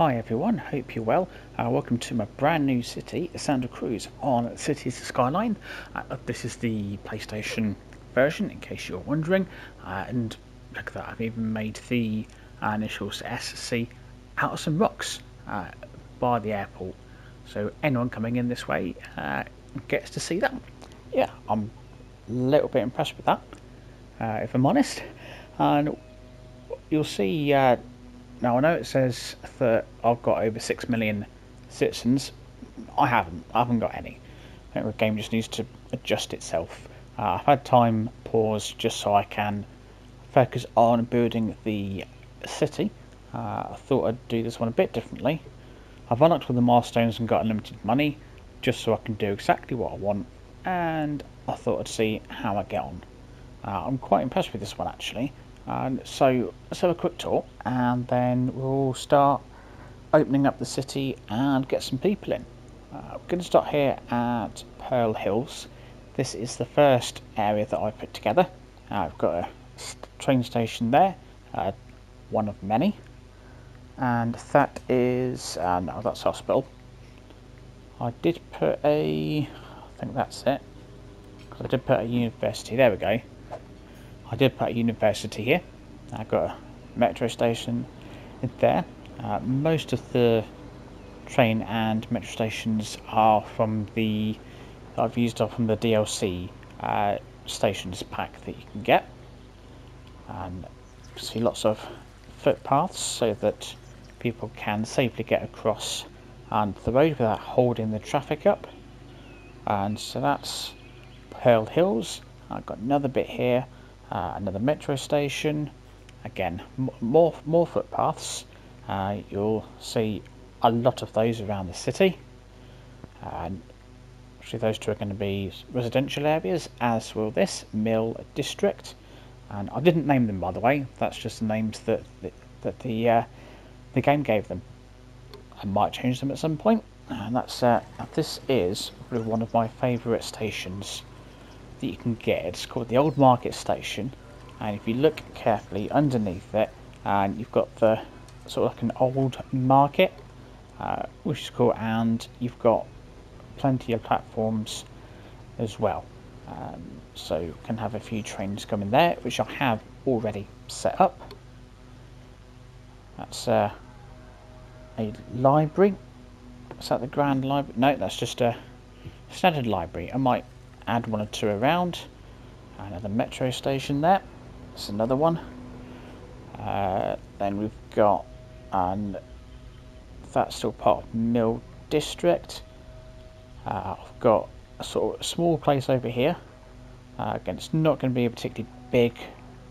Hi everyone, hope you're well. Welcome to my brand new city, Santa Cruz on Cities Skyline. This is the PlayStation version, in case you're wondering. And look at that, I've even made the initials SC out of some rocks by the airport. So anyone coming in this way gets to see that. Yeah, I'm a little bit impressed with that, if I'm honest. And you'll see. Now I know it says that I've got over 6 million citizens. I haven't got any. I think the game just needs to adjust itself. I've had time pause just so I can focus on building the city. I thought I'd do this one a bit differently. I've unlocked all the milestones and got unlimited money just so I can do exactly what I want, and I thought I'd see how I get on. I'm quite impressed with this one actually. And so let's have a quick tour and then we'll start opening up the city and get some people in. We're going to start here at Pearl Hills. This is the first area that I put together. I've got a train station there, one of many, and that is, no, that's hospital. I did put I think that's it, because I did put a university, there we go. I did put a university here. I've got a metro station there. Most of the train and metro stations are from the I've used up from the DLC stations pack that you can get. And see lots of footpaths so that people can safely get across the road without holding the traffic up. And so that's Pearl Hills. I've got another bit here. Another metro station, again more footpaths. You'll see a lot of those around the city, and actually those two are going to be residential areas, as will this Mill District. And I didn't name them, by the way. That's just the names that the game gave them. I might change them at some point. And that's this is probably one of my favourite stations that you can get. It's called the Old Market Station, and if you look carefully underneath it, and you've got the sort of like an old market, which is cool, and you've got plenty of platforms as well. So you can have a few trains coming there, which I have already set up. That's a library. Is that the Grand Library? No, that's just a standard library. I might add one or two around. Another metro station there. That's another one. Then we've got, and that's still part of Mill District. I've got a sort of small place over here. Again, it's not going to be a particularly big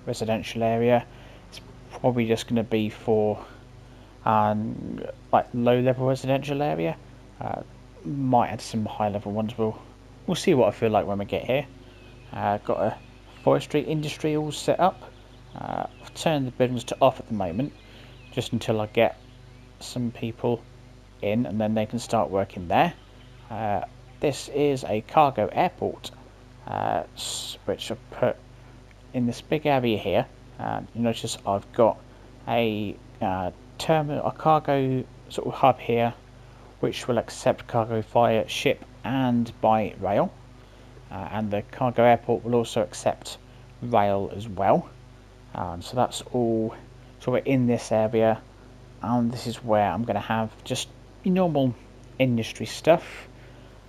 residential area. It's probably just going to be for like low-level residential area. Might add some high-level ones. We'll see what I feel like when we get here. Got a forestry industry all set up. I've turned the buildings to off at the moment, just until I get some people in, and then they can start working there. This is a cargo airport, which I've put in this big area here. You notice I've got a terminal, a cargo sort of hub here, which will accept cargo via ship and by rail, and the cargo airport will also accept rail as well. So that's all sort of in this area, and this is where I'm going to have just normal industry stuff.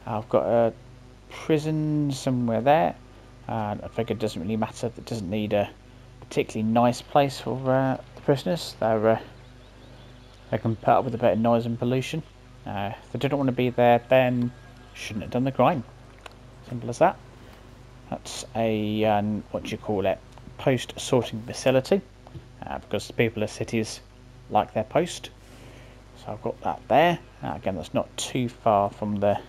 I've got a prison somewhere there, and I figure it doesn't really matter. It doesn't need a particularly nice place for the prisoners. They can put up with a bit of noise and pollution. If they didn't want to be there, then shouldn't have done the crime. Simple as that. That's a what do you call it? Post sorting facility, because the people of cities like their post. So I've got that there. Again, that's not too far from the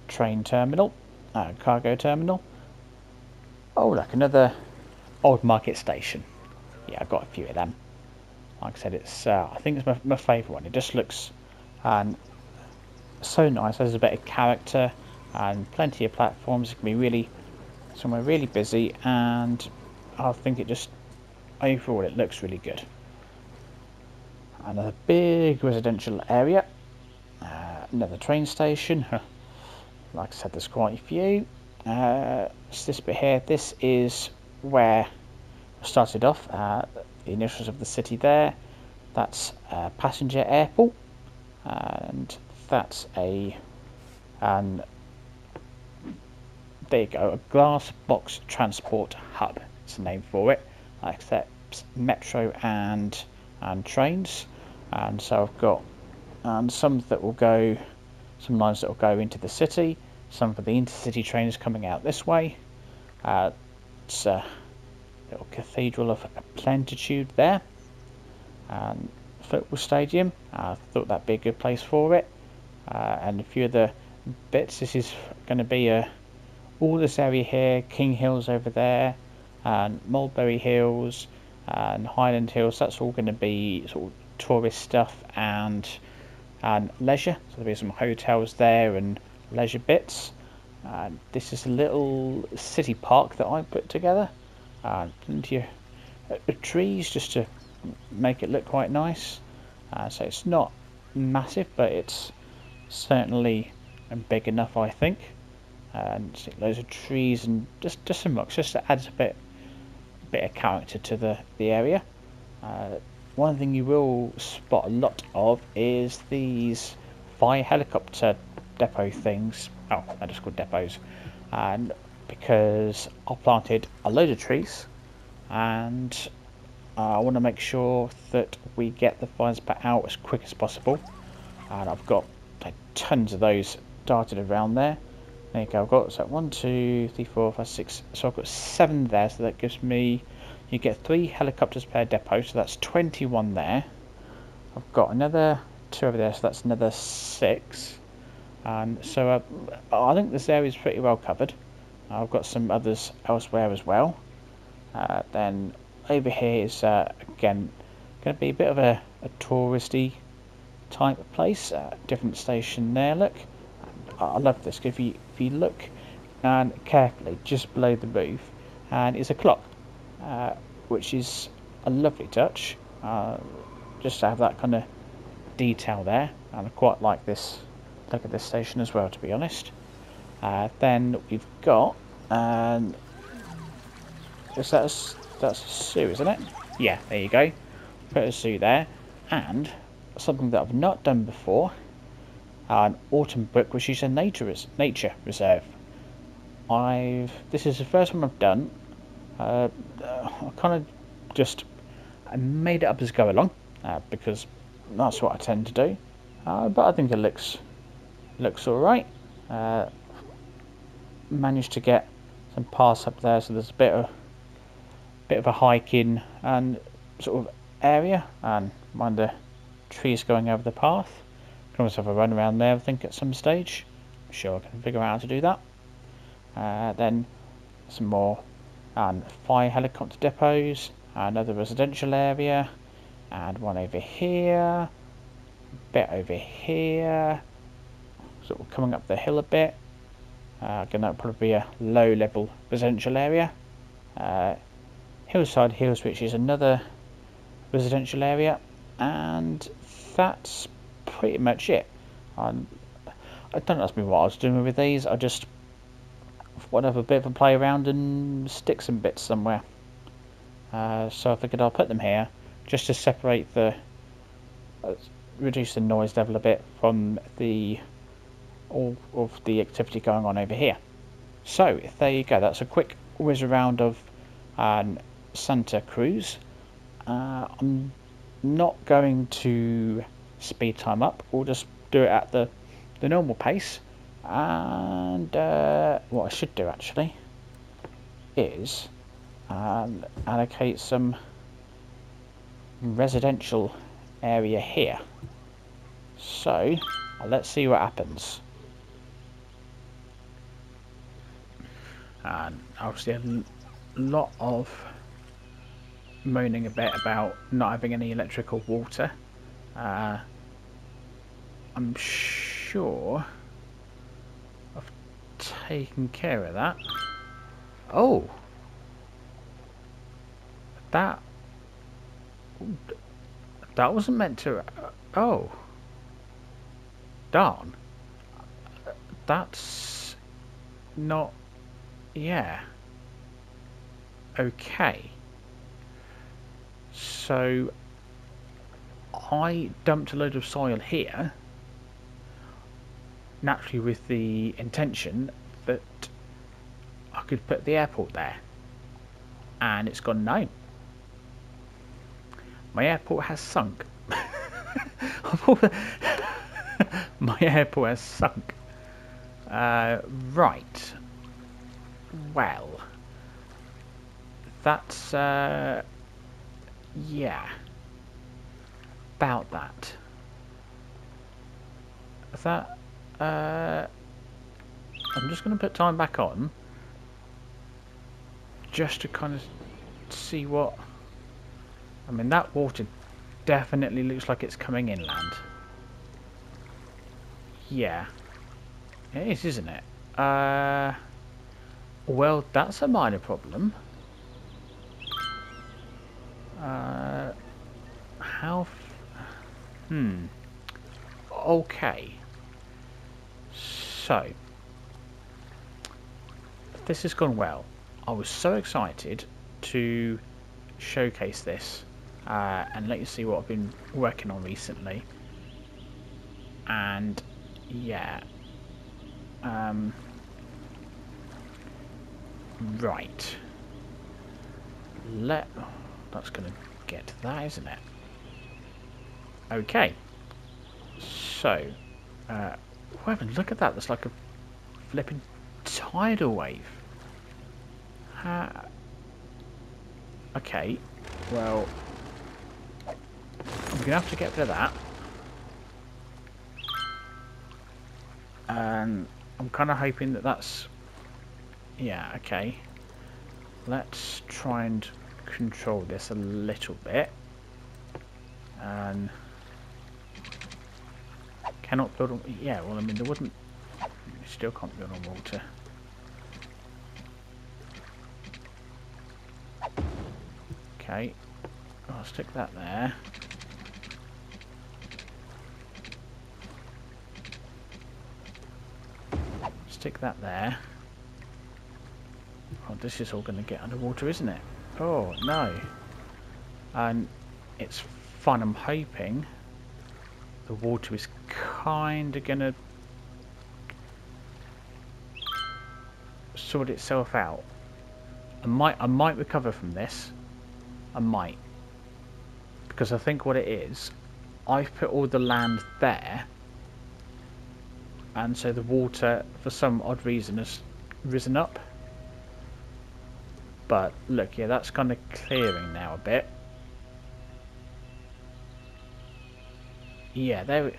train terminal, cargo terminal. Oh, look, another old market station. Yeah, I've got a few of them. Like I said, it's I think it's my favourite one. It just looks so nice. There's a bit of character and plenty of platforms. It can be really somewhere really busy, and I think it just overall it looks really good. another big residential area, another train station. Like I said, there's quite a few. So this bit here, this is where I started off, the initials of the city there. That's a passenger airport, and that's and there you go, a glass box transport hub. It's the name for it. Accepts metro and trains, and so I've got some that will go, some lines that will go into the city, some for the intercity trains coming out this way. It's a little cathedral of plenitude there, and football stadium. I thought that'd be a good place for it, and a few other bits. This is going to be all this area here, King Hills over there, and Mulberry Hills, and Highland Hills. That's all going to be sort of tourist stuff and leisure. So there'll be some hotels there and leisure bits. This is a little city park that I put together. Plenty of trees just to make it look quite nice. So it's not massive, but it's certainly big enough, I think. And see loads of trees and just some rocks, just to add a bit of character to the area. One thing you will spot a lot of is these fire helicopter depot things. Oh, they're just called depots. And because I planted a load of trees, and I want to make sure that we get the fires put out as quick as possible. And I've got like tons of those darted around there. There you go, I've got so 1, 2, 3, 4, 5, 6, so I've got 7 there, so that gives me, you get 3 helicopters per depot, so that's 21 there. I've got another 2 over there, so that's another 6. And so I think this area is pretty well covered. I've got some others elsewhere as well. Then over here is again going to be a bit of a touristy type of place. Different station there, look. I love this. If you look and carefully just below the roof, and it's a clock, which is a lovely touch. Just to have that kind of detail there, and I quite like this. Look at this station as well, to be honest. Then we've got, that's a zoo, isn't it? Yeah, there you go. Put a zoo there, and something that I've not done before. An autumn book, which is a nature reserve. This is the first one I've done. I kind of just made it up as I go along, because that's what I tend to do. But I think it looks all right. Managed to get some paths up there, so there's a bit of a hiking and sort of area, and mind the trees going over the path. Can always have a run around there, I think, at some stage. I'm sure I can figure out how to do that. Then some more fire helicopter depots, another residential area, and one over here, bit over here, sort of coming up the hill a bit. Again, that'll probably be a low-level residential area. Hillside Hills, which is another residential area, and that's pretty much it. Don't ask me what I was doing with these. I just want to have a bit of a play around and stick some bits somewhere. So I figured I'll put them here just to separate reduce the noise level a bit from all of the activity going on over here. So there you go. That's a quick whiz around of Santa Cruz. I'm not going to speed time up. We'll just do it at the normal pace. And what I should do actually is allocate some residential area here. So let's see what happens. And obviously a lot of moaning a bit about not having any electrical water. I'm sure I've taken care of that. Oh, That wasn't meant to... oh. Darn. That's... not... yeah. Okay. So... I dumped a load of soil here, naturally with the intention that I could put the airport there. And it's gone no. My airport has sunk. My airport has sunk. Right. Well. That's, yeah. About that. That, I'm just going to put time back on. Just to kind of see what... I mean, that water definitely looks like it's coming inland. Yeah. It is, isn't it? Well, that's a minor problem. How... Okay. So. This has gone well. I was so excited to showcase this and let you see what I've been working on recently. And yeah, right. That's going to get to that, isn't it? Okay. So, well, look at that. That's like a flipping tidal wave. Okay, well, I'm gonna have to get rid of that, and I'm kind of hoping that that's, yeah, okay. Let's try and control this a little bit, and cannot build on, yeah, well, I mean, there wouldn't, still can't build on water. Okay, I'll stick that there. Stick that there. Oh, this is all going to get underwater, isn't it? Oh, no. And it's fun. I'm hoping the water is kind of going to sort itself out. I might recover from this. I might, because I think what it is, I've put all the land there, and so the water for some odd reason has risen up. But look, yeah, that's kind of clearing now a bit. Yeah, there.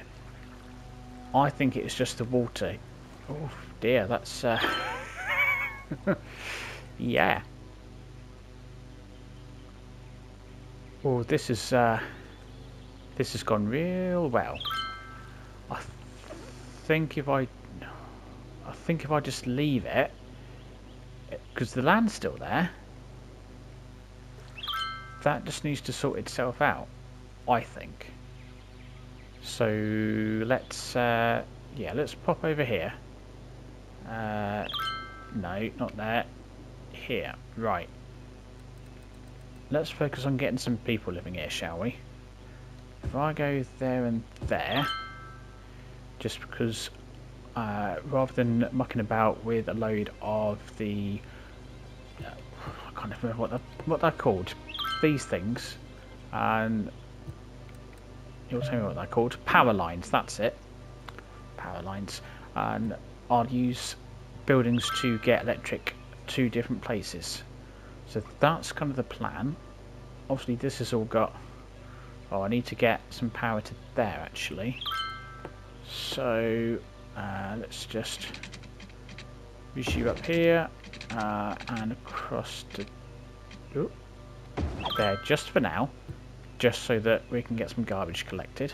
I think it's just the water. Oh dear, that's yeah. Oh, this has gone real well. I think if I just leave it, because the land's still there, that just needs to sort itself out, I think. So let's yeah, let's pop over here. No, not there. Here, right. Let's focus on getting some people living here, shall we? If I go there and there, just because rather than mucking about with a load of the I can't remember what they're called, these things, and you'll tell me what they're called. Power lines, that's it. Power lines. And I'll use buildings to get electric to different places. So that's kind of the plan. Obviously this has all got... oh, I need to get some power to there actually. So let's just use you up here and across to there just for now. Just so that we can get some garbage collected.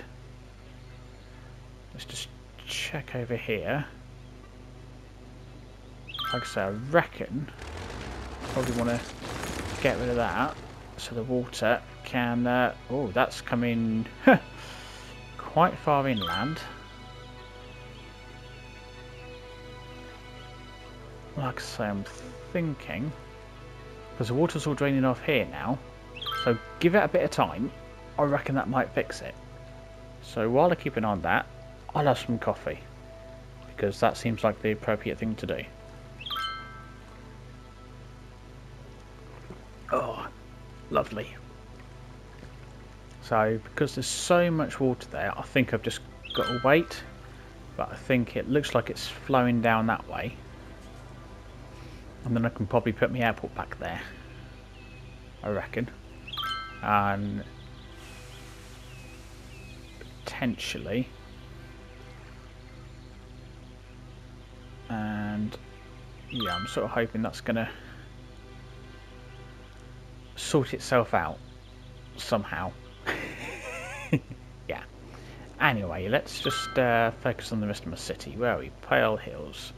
Let's just check over here. Like I say, I reckon I probably want to get rid of that. so the water can... oh, that's coming quite far inland. Like I say, I'm thinking, because the water's all draining off here now, so give it a bit of time, I reckon that might fix it. So while I keep an eye on that, I'll have some coffee, because that seems like the appropriate thing to do. Oh, lovely. So because there's so much water there, I think I've just got to wait, but I think it looks like it's flowing down that way. And then I can probably put my airport back there, I reckon. And potentially, and yeah, I'm sort of hoping that's gonna sort itself out somehow. Yeah. Anyway, let's just focus on the rest of my city. Where are we? Pale Hills.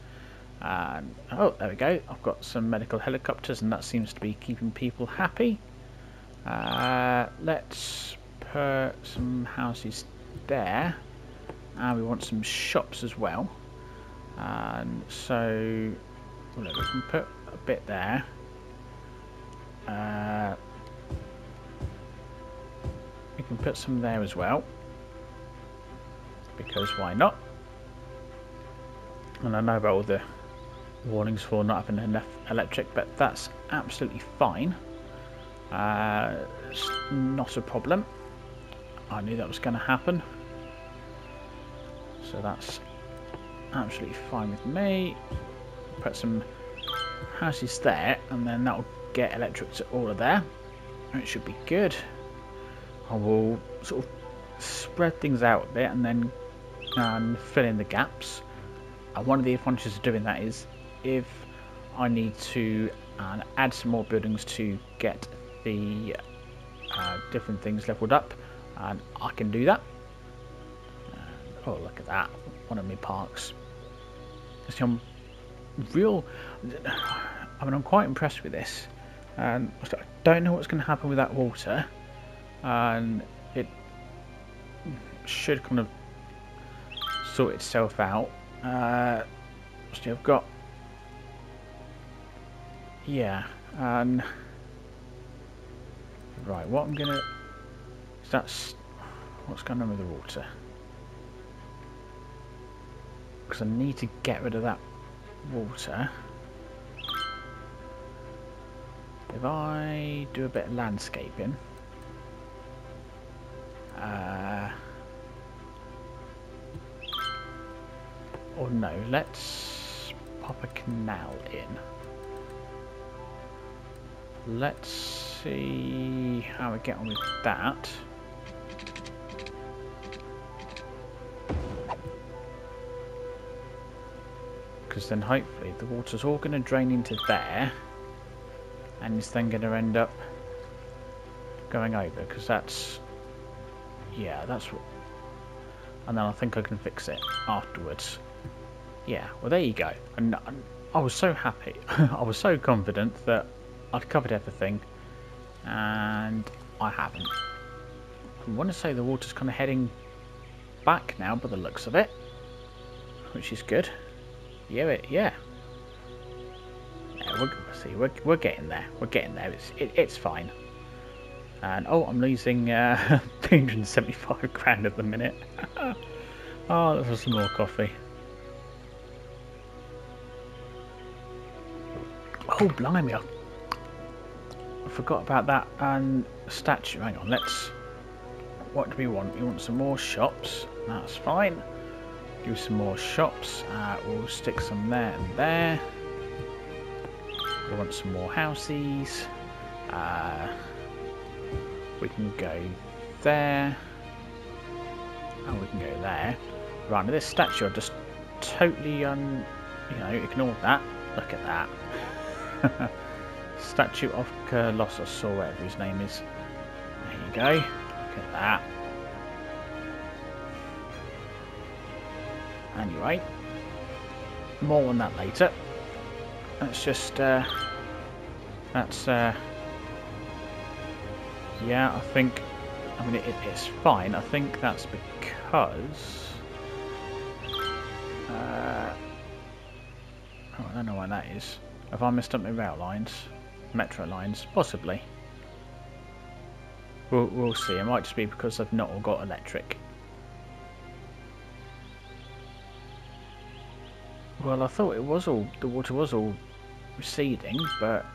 And oh, there we go. I've got some medical helicopters, and that seems to be keeping people happy. Let's put some houses there, and we want some shops as well. And so, well, we can put a bit there. We can put some there as well, because why not? And I know about all the warnings for not having enough electric, but that's absolutely fine. It's not a problem. I knew that was going to happen, so that's absolutely fine with me. Put some houses there, and then that'll get electric to all of there. It should be good. I will sort of spread things out a bit and then fill in the gaps. One of the advantages of doing that is if I need to add some more buildings to get the different things leveled up, and I can do that. Oh, look at that, one of my parks. See, I'm quite impressed with this, and I don't know what's going to happen with that water, and it should kind of sort itself out. So I've got, yeah, and right, what I'm gonna, that's what's going on with the water, because I need to get rid of that water. If I do a bit of landscaping, or no, let's pop a canal in. Let's see how we get on with that. Because then hopefully the water's all going to drain into there, and it's then going to end up going over, because that's, yeah, that's what, and then I think I can fix it afterwards. Yeah, well, there you go. And I was so happy. I was so confident that I'd covered everything, and I haven't. I want to say the water's kind of heading back now by the looks of it, which is good. Yeah, yeah. We're getting there. We're getting there. It's fine. And oh, I'm losing 375 grand at the minute. Oh, this was some more coffee. Oh, blimey! I forgot about that statue. Hang on. Let's. What do we want? We want some more shops. That's fine. Do some more shops. We'll stick some there and there. We want some more houses. We can go there. And we can go there. Right, now this statue, I just totally ignored that. Look at that. Statue of Colossus, or whatever his name is. There you go. Look at that. Anyway, more on that later. Let's just Yeah, I mean, it's fine. I think that's because... oh, I don't know why that is. Have I messed up my rail lines? Metro lines? Possibly. We'll see. It might just be because I've not all got electric. Well, I thought it was all... the water was all receding, but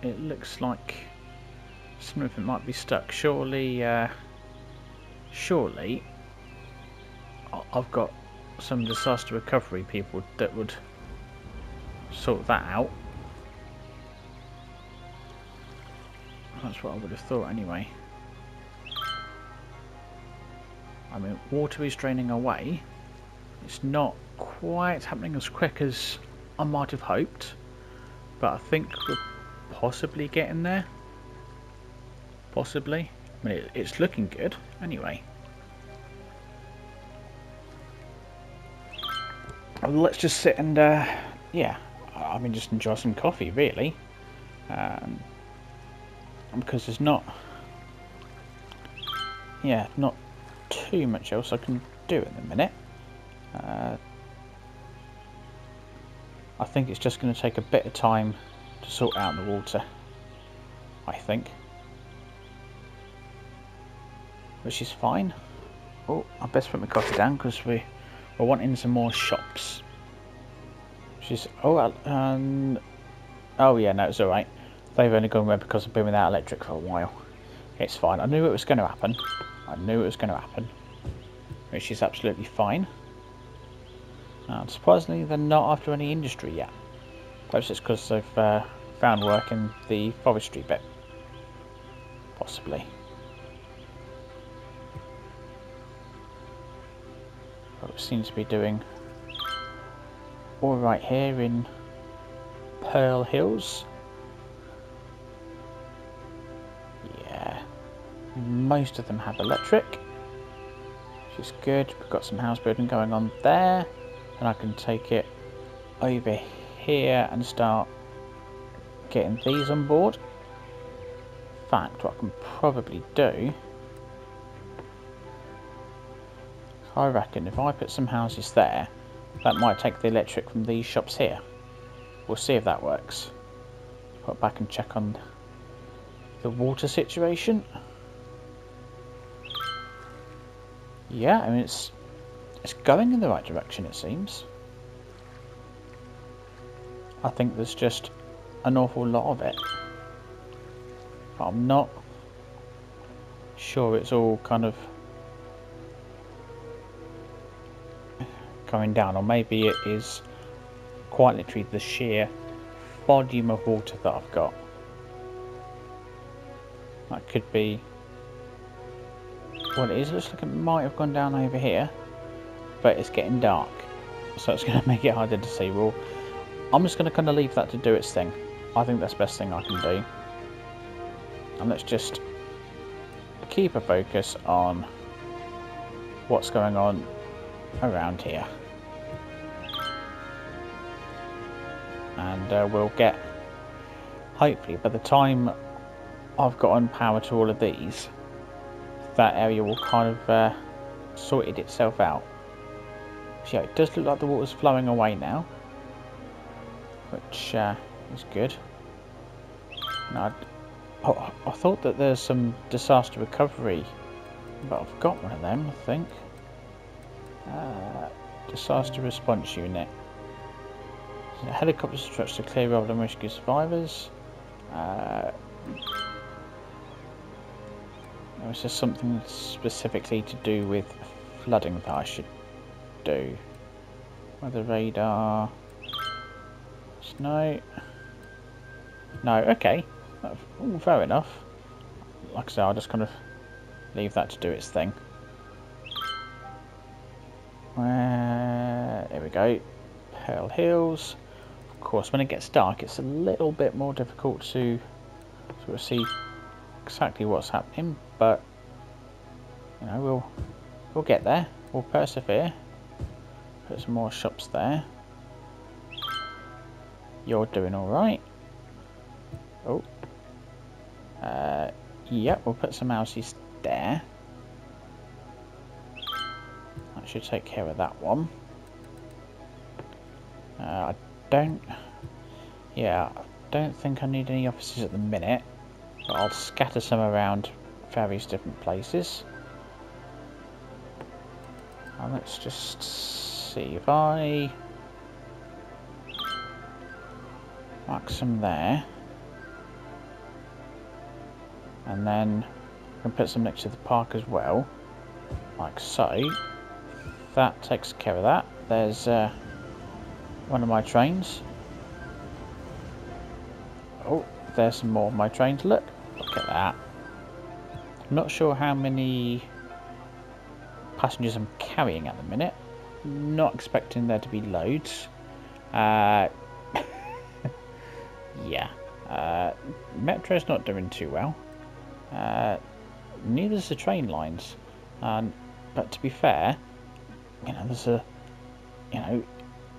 it looks like some of it might be stuck. Surely, surely I've got some disaster recovery people that would sort that out. That's what I would have thought anyway. I mean, water is draining away. It's not quite happening as quick as I might have hoped, but I think we're possibly getting there. Possibly. I mean, it's looking good anyway. Well, let's just sit and, yeah, I mean, just enjoy some coffee, really. Because there's not, yeah, not too much else I can do in a minute. I think it's just going to take a bit of time to sort out the water, I think. Which is fine. Oh, I best put my coffee down because we're wanting some more shops. Which is, oh yeah, no, it's alright. They've only gone red because I've been without electric for a while. It's fine. I knew it was going to happen. I knew it was going to happen. Which is absolutely fine. And surprisingly, they're not after any industry yet. Perhaps it's because they've found work in the forestry bit. Possibly. But we seem to be doing alright here in Pearl Hills. Yeah. Most of them have electric. Which is good. We've got some house building going on there. And I can take it over here and start getting these on board. In fact, what I can probably do, I reckon if I put some houses there, that might take the electric from these shops here. We'll see if that works. Put back and check on the water situation. Yeah, I mean it's going in the right direction, it seems. I think there's just an awful lot of it. But I'm not sure it's all kind of going down, or maybe it is quite literally the sheer volume of water that I've got. That could be... well, it is. Looks like it might have gone down over here, but it's getting dark, so it's going to make it harder to see. Well, I'm just going to kind of leave that to do its thing. I think that's the best thing I can do. And let's just keep a focus on what's going on around here. And we'll get, hopefully, by the time I've gotten power to all of these, that area will kind of sorted itself out. So yeah, it does look like the water's flowing away now, which is good. Now, I thought that there's some disaster recovery, but I've got one of them, I think. Disaster response unit. A helicopter stretched to clear of and rescue survivors. Is there something specifically to do with flooding that I should do? Weather radar. Snow. No, okay. Oh, fair enough. Like I say, I'll just kind of leave that to do its thing. Here we go. Pearl Hills. Of course, when it gets dark, it's a little bit more difficult to sort of see exactly what's happening, but you know, we'll get there. We'll persevere. Put some more shops there. You're doing all right. Oh, Yep, we'll put some houses there. That should take care of that one. I don't... Yeah, I don't think I need any offices at the minute. But I'll scatter some around various different places. And let's just see if I mark some there. And then I can put some next to the park as well. Like so. That takes care of that. There's one of my trains. Oh, there's some more of my trains. Look at that. I'm not sure how many passengers I'm carrying at the minute. Not expecting there to be loads. Yeah. Metro's not doing too well. Neither's the train lines. But to be fair, you know, there's a, you know,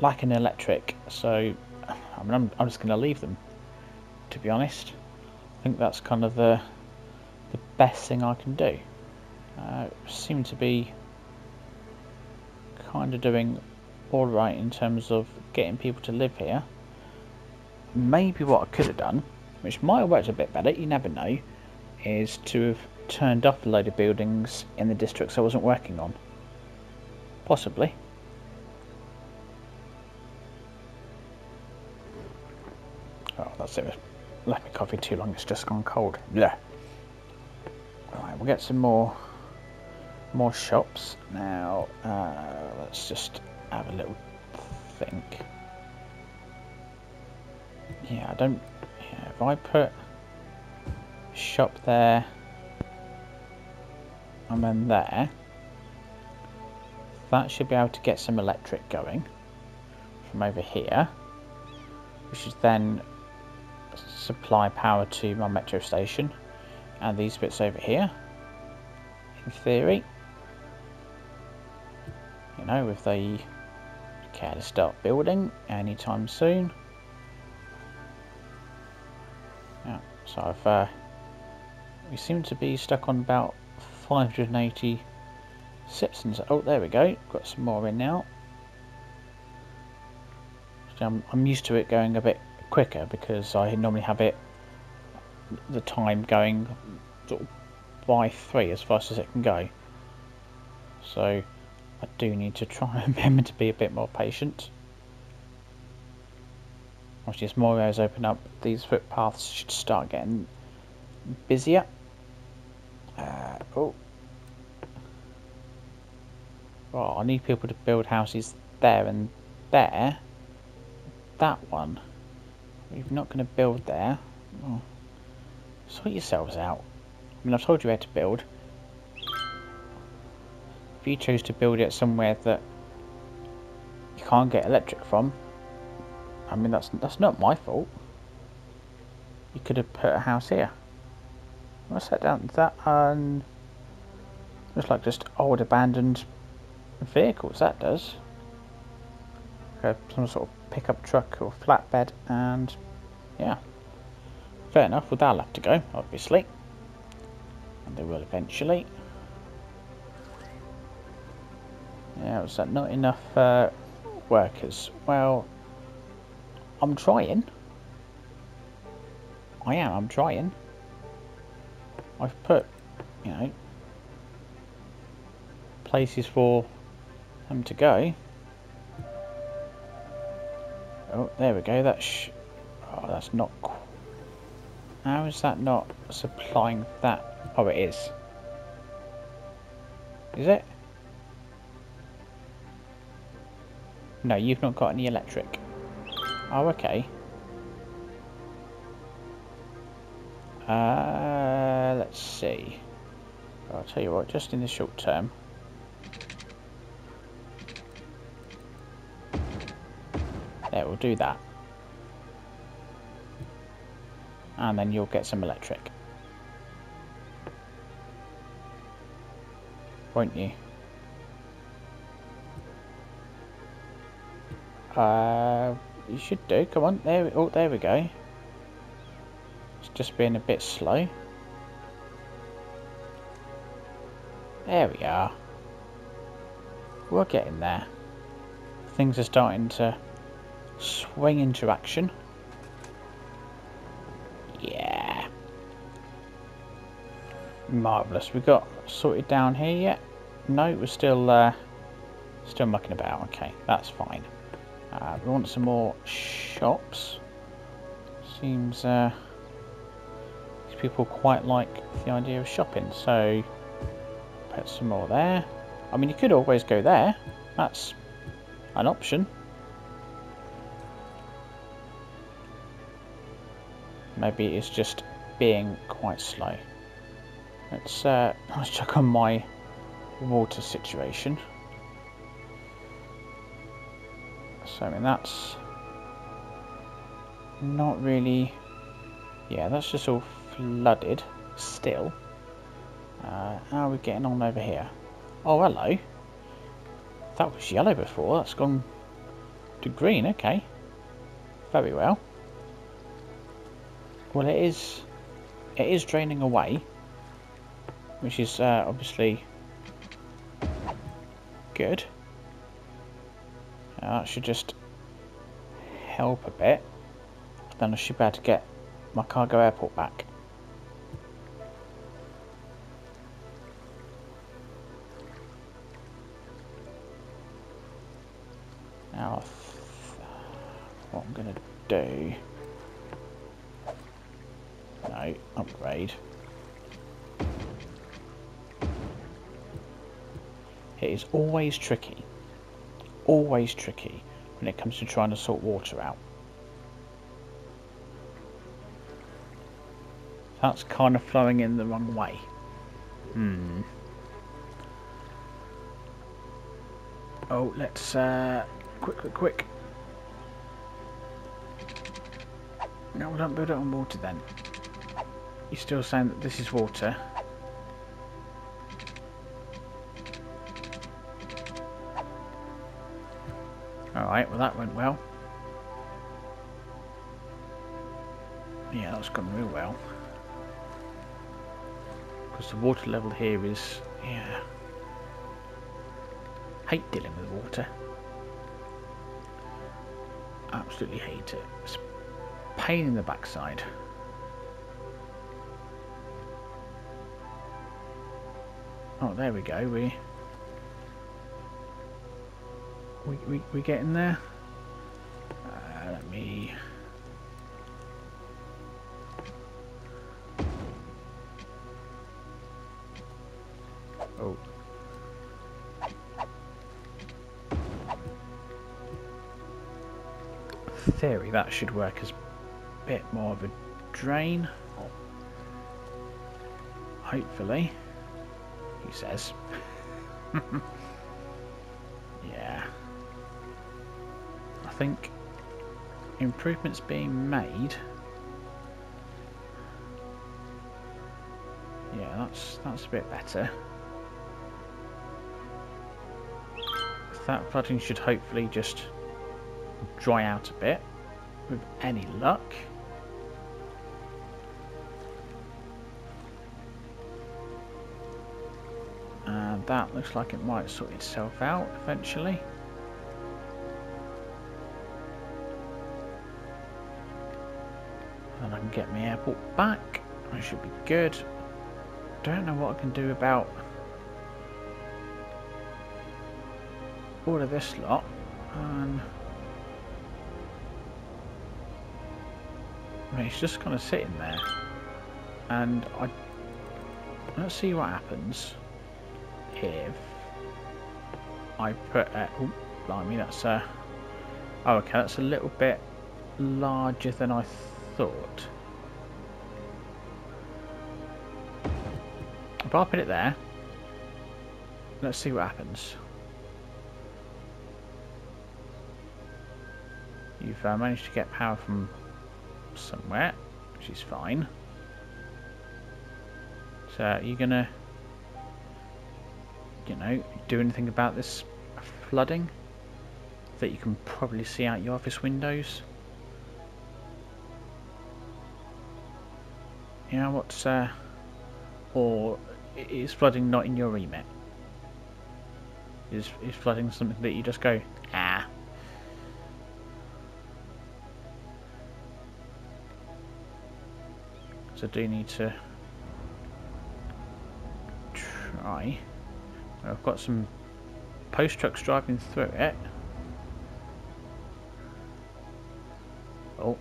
like an electric. So, I mean, I'm just going to leave them. To be honest, I think that's kind of the best thing I can do. Seem to be kind of doing all right in terms of getting people to live here. Maybe what I could have done, which might have worked a bit better, you never know, is to have turned off a load of buildings in the districts I wasn't working on. Possibly. Oh, that's it. Left my coffee too long, it's just gone cold. Yeah. Alright, we'll get some more shops. Now, let's just have a little think. Yeah, if I put shop there and then there, that should be able to get some electric going from over here, which is then supply power to my metro station and these bits over here. In theory, you know, if they care to start building anytime soon. Yeah, so we seem to be stuck on about 580 citizens. Oh, there we go. Got some more in now. I'm used to it going a bit quicker because I normally have it the time going sort of by 3 as fast as it can go. So I do need to try and remember to be a bit more patient. Obviously, as more areas open up, these footpaths should start getting busier. Oh. Well, I need people to build houses there and there. That one, you're not going to build there. Oh. Sort yourselves out. I mean, I've told you where to build. If you chose to build it somewhere that you can't get electric from, I mean, that's not my fault. You could have put a house here. I'll set down that and looks like just old abandoned vehicles. That does. Okay, some sort of pickup truck or flatbed, and yeah, fair enough. Well, they'll have to go, obviously, and they will eventually. Yeah, was that not enough workers? Well, I'm trying. I'm trying. I've put, you know, places for them to go. Oh, there we go. Oh, that's not. How is that not supplying that? Oh, it is. Is it? No, you've not got any electric. Oh, okay. Let's see. I'll tell you what, just in the short term. There, we'll do that. And then you'll get some electric. Won't you? You should do. Come on. There we go. It's just being a bit slow. There we are. We're getting there. Things are starting to swing into action. Yeah. Marvellous. We got sorted down here yet? No, we're still mucking about. Okay, that's fine. We want some more shops. Seems these people quite like the idea of shopping, so put some more there. I mean, you could always go there. That's an option. Maybe it's just being quite slow. Let's check on my water situation. So I mean, that's not really. Yeah, that's just all flooded still. How are we getting on over here? Oh, hello. That was yellow before. That's gone to green. Okay. Very well. Well, it is draining away, which is obviously good. That should just help a bit. Then I should be able to get my cargo airport back. Now, what I'm going to do... No, upgrade. It is always tricky when it comes to trying to sort water out. That's kind of flowing in the wrong way. Oh, let's quick. No, don't build it on water then. You're still saying that this is water. Alright, well that went well. Yeah, that's gone real well. Because the water level here is... yeah. Hate dealing with water. Absolutely hate it. It's a pain in the backside. Oh, there we go. We getting there. Let me. Oh. Theory that should work as a bit more of a drain. Hopefully. He says. Yeah. I think improvements being made. Yeah, that's a bit better. That flooding should hopefully just dry out a bit with any luck. And that looks like it might sort itself out eventually. And I can get my airport back. I should be good. Don't know what I can do about all of this lot. I mean, it's just kind of sitting there, and let's see what happens if I put. Oh, blimey, that's oh, okay, that's a little bit larger than I thought. If I put it there, let's see what happens. You've managed to get power from somewhere, which is fine. So, are you gonna, you know, do anything about this flooding that you can probably see out your office windows? You know what's or is flooding not in your remit? is flooding something that you just go, ah. So I do need to try. I've got some post trucks driving through it. Oh,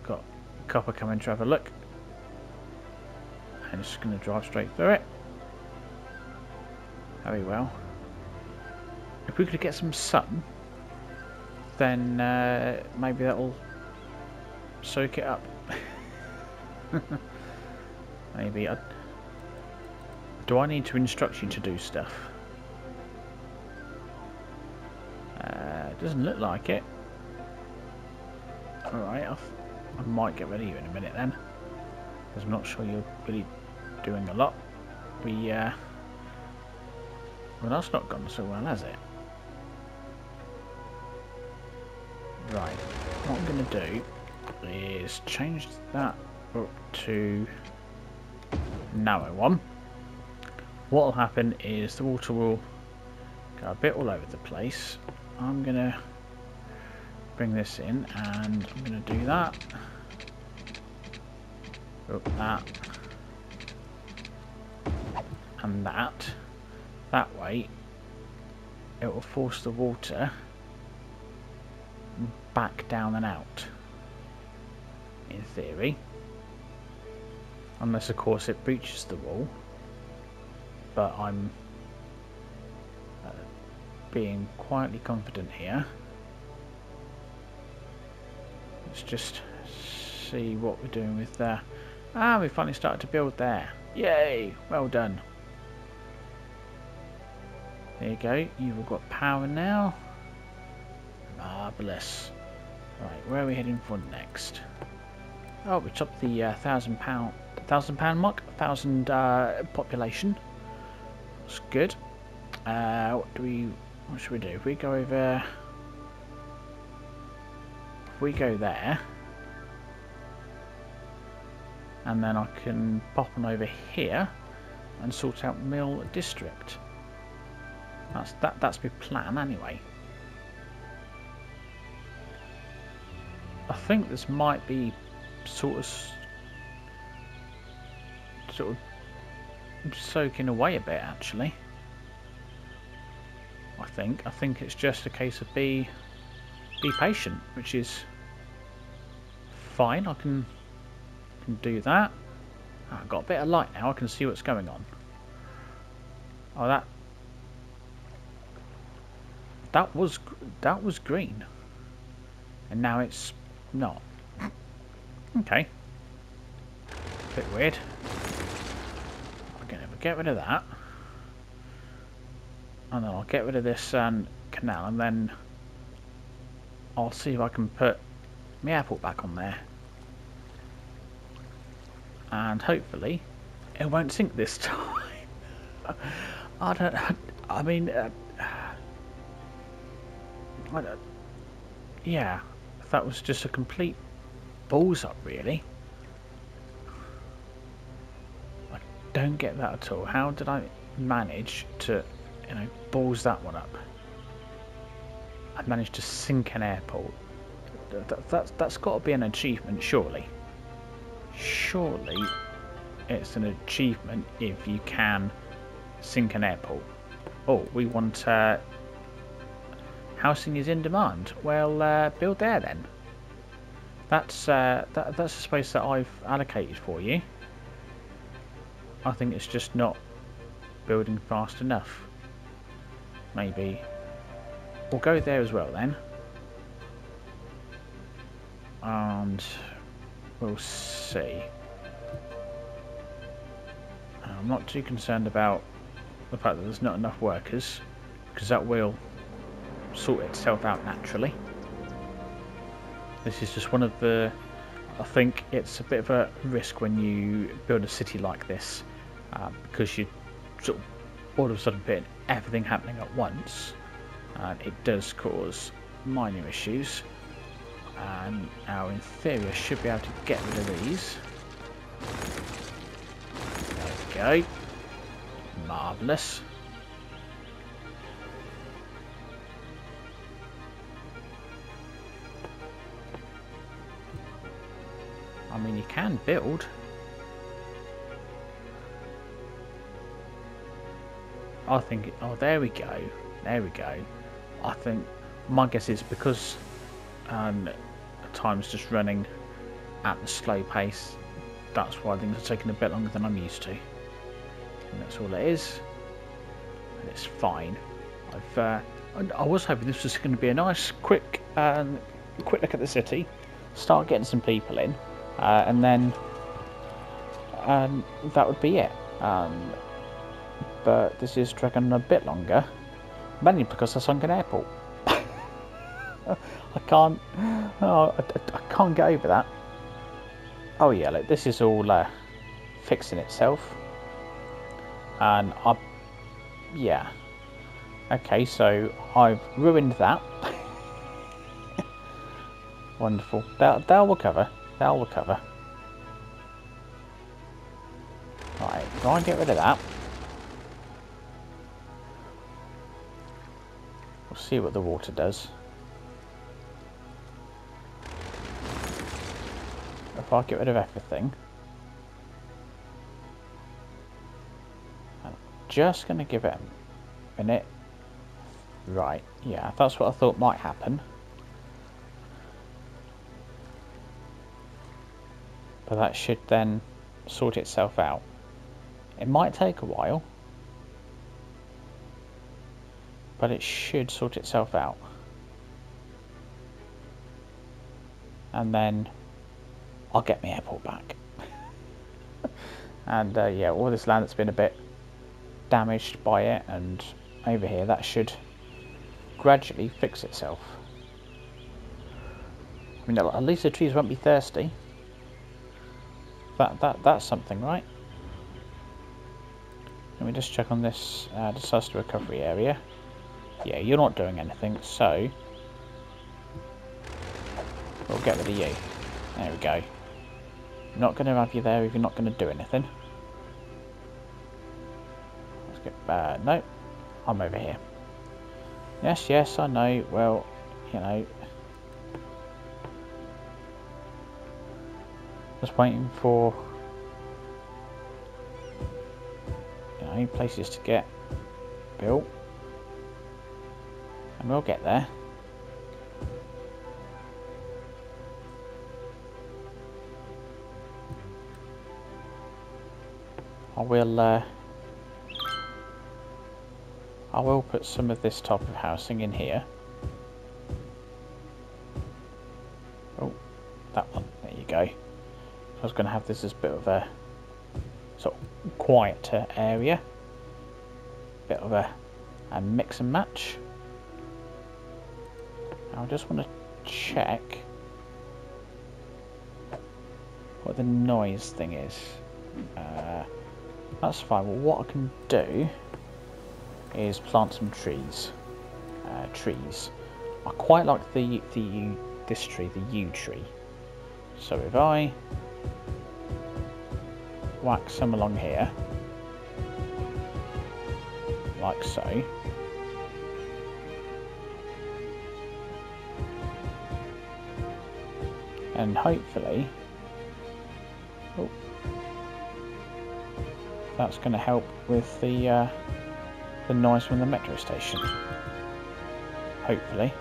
got a copper coming to have a look. And it's just going to drive straight through it. Very well. If we could get some sun, then maybe that'll soak it up. Maybe. Do I need to instruct you to do stuff? Doesn't look like it. Alright, I might get rid of you in a minute then. Because I'm not sure you're really doing a lot. Well, that's not gone so well, has it? Right, what I'm going to do is change that up to narrow one. What will happen is the water will go a bit all over the place. I'm going to bring this in and I'm going to do that. That. And that. That way it will force the water back down and out, in theory. Unless of course it breaches the wall. But I'm being quietly confident here. Let's just see what we're doing with there. Ah, we finally started to build there. Yay! Well done. There you go. You've all got power now. Marvellous. Right, where are we heading for next? Oh, we topped the £1,000 mark. 1,000 population. That's good. What should we do? If we go over, if we go there, and then I can pop on over here and sort out Mill District. That's my plan anyway. I think this might be sort of soaking away a bit actually. I think it's just a case of be patient, which is fine. I can do that. I've got a bit of light now. I can see what's going on. Oh, that was green, and now it's not. Okay, bit weird. I'm gonna get rid of that. And then I'll get rid of this canal, and then I'll see if I can put my airport back on there. And hopefully it won't sink this time. Yeah, that was just a complete balls up really. I don't get that at all. How did I manage to, balls that one up? I managed to sink an airport. That's got to be an achievement, surely. Surely it's an achievement if you can sink an airport. Oh, we want housing is in demand. Well, build there then. That's a space that I've allocated for you. I think it's just not building fast enough. Maybe we'll go there as well then, and we'll see. I'm not too concerned about the fact that there's not enough workers, because that will sort itself out naturally. This is just one of the... I think it's a bit of a risk when you build a city like this, because you sort of all of a sudden put everything happening at once, and it does cause minor issues. And now in theory I should be able to get rid of these. There we go. Marvellous. mean, you can build. I think, oh, there we go. There we go. I think, my guess is because time's just running at the slow pace, that's why things are taking a bit longer than I'm used to. And that's all it is. And it's fine. I was hoping this was going to be a nice, quick look at the city, start getting some people in, and then that would be it. But this is dragging a bit longer, mainly because I sunk an airport. I can't get over that. Oh yeah, look, this is all fixing itself, and yeah. Okay, so I've ruined that. Wonderful. They'll recover. They'll recover. Right, try and get rid of that. We'll see what the water does. If I get rid of everything, I'm just going to give it a minute. Right, yeah, that's what I thought might happen. But that should then sort itself out. It might take a while, but it should sort itself out. And then I'll get my airport back. And yeah, all this land that's been a bit damaged by it, and over here, that should gradually fix itself. I mean, at least the trees won't be thirsty. That's something, right? Let me just check on this disaster recovery area. Yeah, you're not doing anything, so we'll get rid of you. There we go. I'm not going to have you there if you're not going to do anything. Let's get no, I'm over here. Yes, I know. Well, you know, just waiting for, you know, places to get built, and we'll get there. I will put some of this type of housing in here. Oh, that one. There you go. I was going to have this as a bit of a sort of quieter area. Bit of a mix and match. I just want to check what the noise thing is. That's fine. Well, what I can do is plant some trees. I quite like this tree, the yew tree. So if I whack some along here, like so, and hopefully, oh, that's going to help with the noise from the metro station. Hopefully.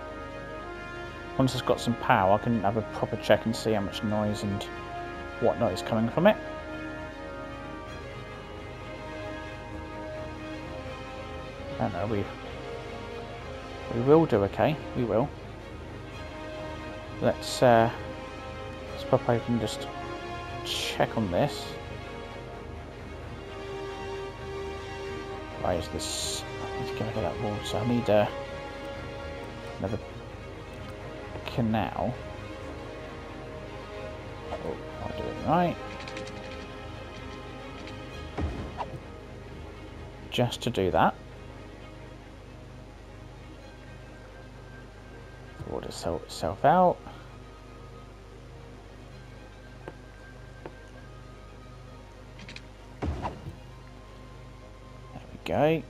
Once it's got some power, I can have a proper check and see how much noise and whatnot is coming from it. I don't know, we will do okay. We will. Let's pop over and just check on this. Why is this? I need to get rid of that water. I need another canal. Oh, I'll do it right. Just to do that. The water sort itself out. Go. I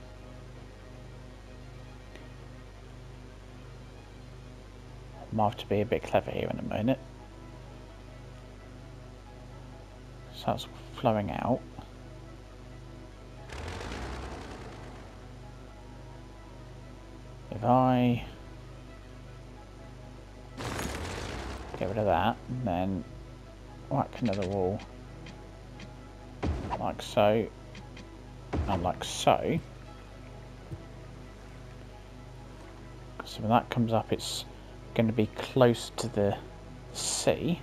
might have to be a bit clever here in a minute. So that's flowing out. If I get rid of that, and then whack another wall like so, and like so. So when that comes up, it's going to be close to the sea.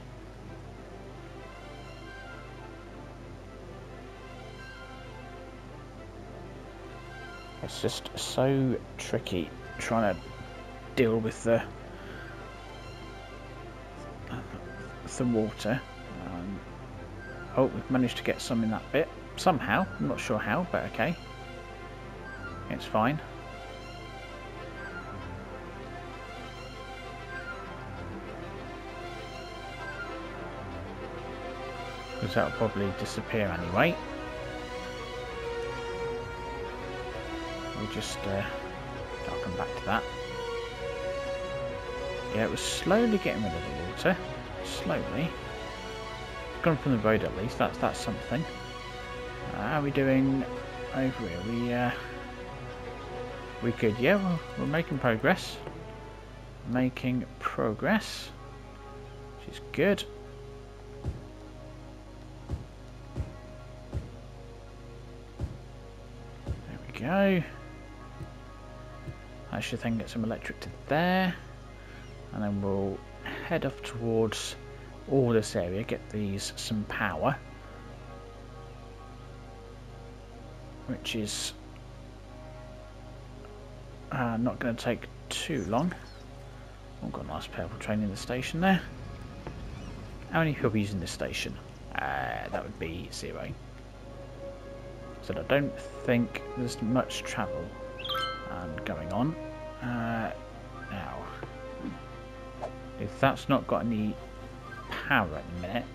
It's just so tricky trying to deal with the water. Oh, we've managed to get some in that bit somehow. I'm not sure how, but okay, it's fine. Because that'll probably disappear anyway. We'll just I'll come back to that. Yeah, it was slowly getting rid of the water. Slowly. It's gone from the road at least. That's something. How are we doing over here? We good? Yeah, we're making progress. Making progress, which is good. There we go. I should then get some electric to there, and then we'll head off towards all this area, get these some power, which is not going to take too long. I've got a nice purple train in the station there. How many people are using this station? That would be 0. So I don't think there's much travel going on. Now, if that's not got any power at the minute,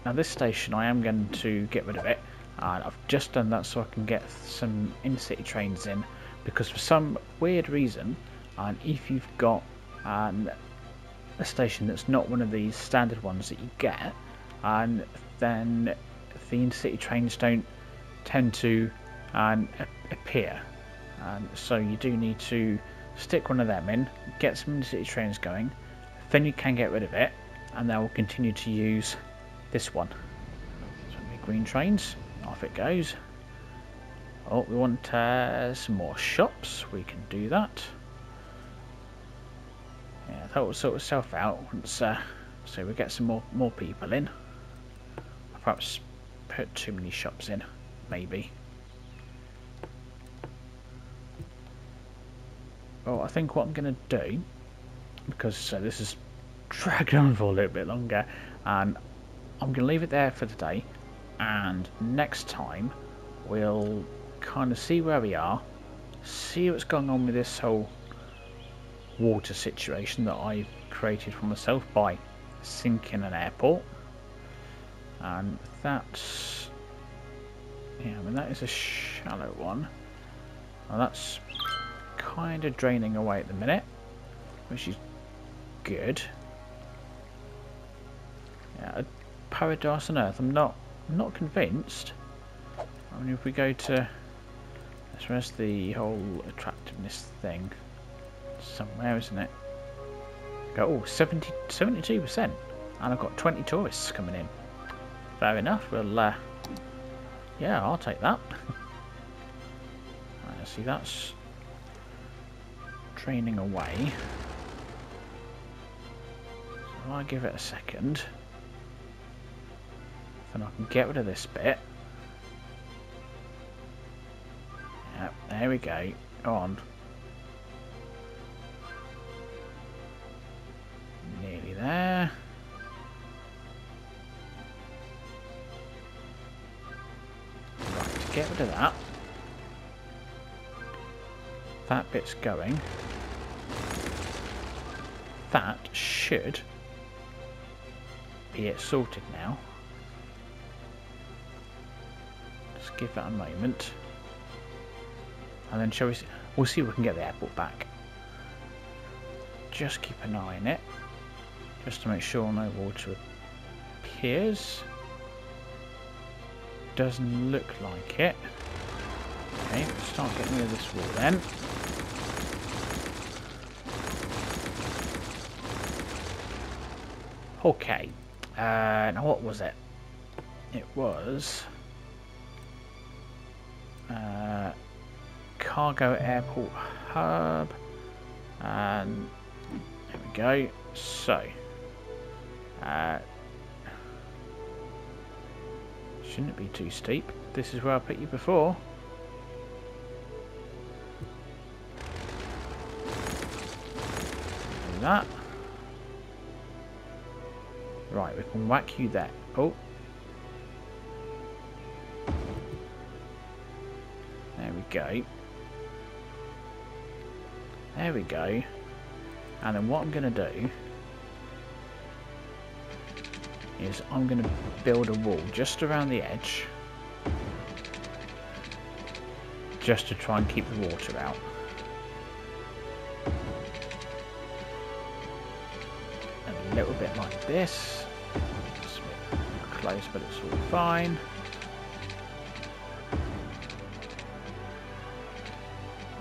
now this station I am going to get rid of it, and I've just done that so I can get some in-city trains in, because for some weird reason, if you've got a station that's not one of these standard ones that you get, and then the in-city trains don't tend to appear, so you do need to stick one of them in, get some in-city trains going, then you can get rid of it, and then we'll continue to use this one. So green trains, off it goes. Oh, we want some more shops. We can do that. Yeah, that will sort itself out once. So we get some more people in. I perhaps put too many shops in, maybe. Well, I think what I'm going to do, because this is dragged on for a little bit longer, and I'm going to leave it there for today. And next time we'll kind of see where we are, see what's going on with this whole water situation that I've created for myself by sinking an airport. And that's, yeah, I mean, that is a shallow one. Well, that's kind of draining away at the minute, which is good. Yeah, Paradise on Earth, I'm not convinced. I mean, if we go to, let's rest the whole attractiveness thing somewhere, isn't it? Go, oh, 72%, and I've got 20 tourists coming in. Fair enough. Well, yeah, I'll take that. Right, see, that's draining away. So I'll give it a second. Then I can get rid of this bit. Yep, there we go. Go on. Nearly there. Right, to get rid of that. That bit's going. That should be it sorted now. Just give that a moment. And then shall we see? We'll see if we can get the airport back. Just keep an eye on it, just to make sure no water appears. Doesn't look like it. Okay, let's start getting rid of this wall then. Okay, now what was it? It was cargo airport hub, and there we go. So, shouldn't it be too steep? This is where I put you before. Do that. Right, we can whack you there. Oh. There we go. There we go. And then what I'm going to do is I'm going to build a wall just around the edge. Just to try and keep the water out. A little bit like this. It's a bit close, but it's all fine.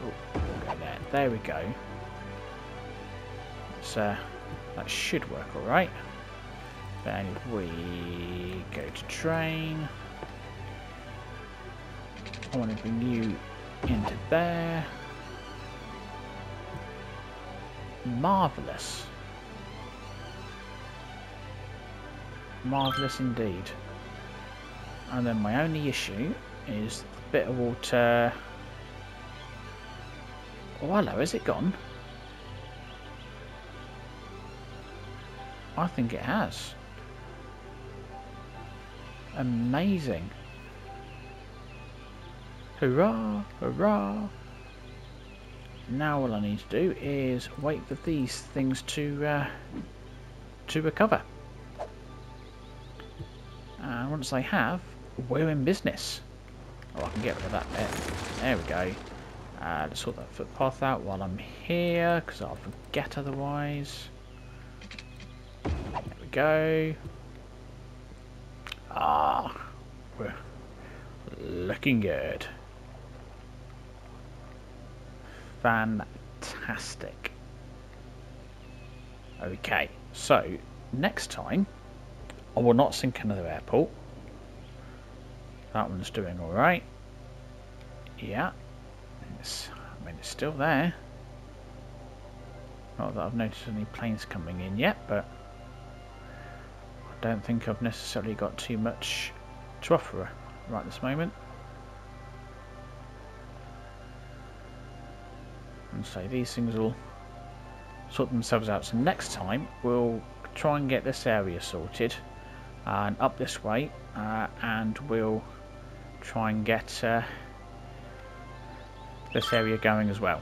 Oh, we'll go there. There we go. So that should work all right. Then if we go to train, I want to bring you into there. Marvellous. Marvellous indeed. And then my only issue is the bit of water. Oh hello, is it gone? I think it has. Amazing. Hurrah, hurrah. Now all I need to do is wait for these things to recover. And once they have, we're in business. Oh, I can get rid of that bit. There we go. Let's sort that footpath out while I'm here, because I'll forget otherwise. There we go. Ah, we're looking good. Fantastic. Okay, so next time I will not sink another airport. That one's doing alright. Yeah. I mean, it's still there. Not that I've noticed any planes coming in yet, but I don't think I've necessarily got too much to offer right this moment. And so these things will sort themselves out. So next time we'll try and get this area sorted and up this way, and we'll try and get this area going as well.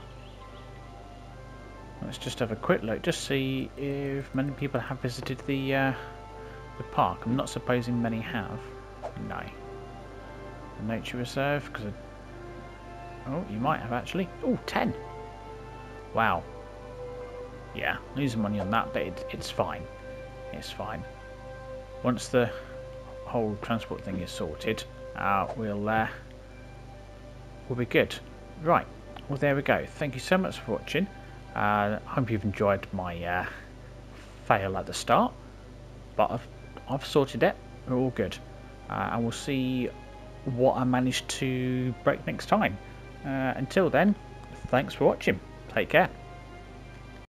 Let's just have a quick look, just see if many people have visited the park. I'm not supposing many have. No. The nature reserve, because oh, you might have actually. Oh, 10. Wow. Yeah, losing money on that, but it's fine. It's fine. Once the whole transport thing is sorted, we'll be good. Right. Well, there we go. Thank you so much for watching. I hope you've enjoyed my fail at the start, but I've sorted it. We're all good, and we'll see what I manage to break next time. Until then, thanks for watching. Take care.